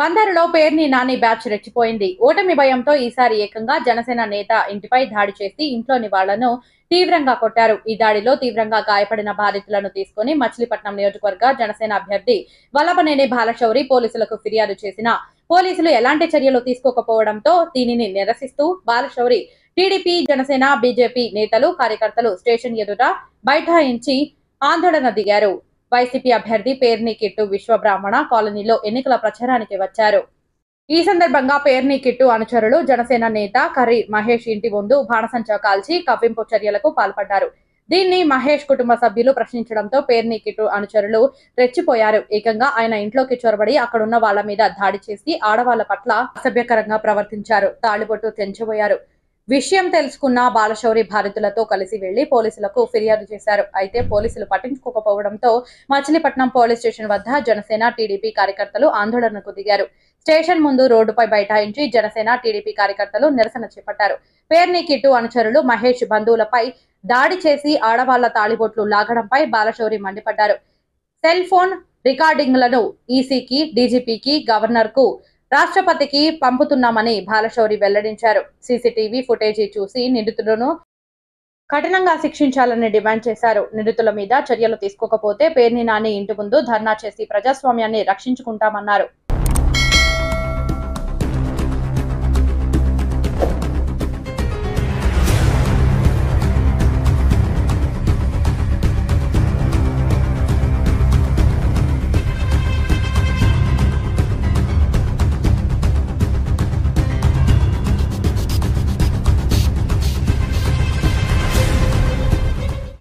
బందరులో Perni Nani batch రెచ్చిపోయింది. ఓటమి భయంతో ఈసారి ఏకంగా జనసేన నేత ఇంటిపై దాడి చేసి ఇంట్లోని వాళ్లను తీవ్రంగా కొట్టారు. ఈ దాడిలో తీవ్రంగా గాయపడిన బాధితులను తీసుకుని మచిలీపట్నం నియోజకవర్గ జనసేన అభ్యర్థి వల్లభనేని బాలశౌరి పోలీసులకు ఫిర్యాదు చేసిన పోలీసులు ఎలాంటి చర్యలు తీసుకోకపోవడంతో దీనిని నిరసిస్తూ బాలశౌరి టీడీపీ, జనసేన, బీజేపీ నేతలు, కార్యకర్తలు స్టేషన్ ఎదుట బైఠాయించి ఆందోళన దిగారు. వైసీపీ అభ్యర్థి పేర్ని కిట్టు విశ్వబ్రాహ్మణ కాలనీలో ఎన్నికల ప్రచారానికి వచ్చారు. ఈ సందర్భంగా పేర్ని కిట్టు అనుచరులు జనసేన నేత కర్రి మహేష్ ఇంటి ముందు బాణసంచా కాల్చి కవ్వింపు చర్యలకు పాల్పడ్డారు. దీన్ని మహేష్ కుటుంబ సభ్యులు ప్రశ్నించడంతో పేర్ని కిట్టు అనుచరులు రెచ్చిపోయారు. ఏకంగా ఆయన ఇంట్లోకి చొరబడి అక్కడున్న వాళ్ల మీద దాడి చేసి ఆడవాళ్ల పట్ల అసభ్యకరంగా ప్రవర్తించారు. తాళిబొట్టు తెంచబోయారు. విషయం తెలుసుకున్న బాలశౌరి బాధితులతో కలిసి వెళ్లి పోలీసులకు ఫిర్యాదు చేశారు. అయితే పోలీసులు పట్టించుకోకపోవడంతో మచిలీపట్నం పోలీస్ స్టేషన్ వద్ద జనసేన, టీడీపీ కార్యకర్తలు ఆందోళనకు దిగారు. స్టేషన్ ముందు రోడ్డుపై బైఠాయించి జనసేన, టీడీపీ కార్యకర్తలు నిరసన చేపట్టారు. పేర్ని కిట్టు అనుచరులు మహేష్ బంధువులపై దాడి చేసి ఆడవాళ్ల తాళిబొట్లు లాగడంపై బాలశౌరి మండిపడ్డారు. సెల్ ఫోన్ రికార్డింగ్లను ఈసీకి, డీజీపీకి, గవర్నర్కు, రాష్ట్రపతికి పంపుతున్నామని బాలశౌరి వెల్లడించారు. సీసీటీవీ ఫుటేజీ చూసి నిందితులను కఠినంగా శిక్షించాలని డిమాండ్ చేశారు. నిందితుల మీద చర్యలు తీసుకోకపోతే పేర్ని నాని ఇంటి ముందు ధర్నా చేసి ప్రజాస్వామ్యాన్ని రక్షించుకుంటామన్నారు.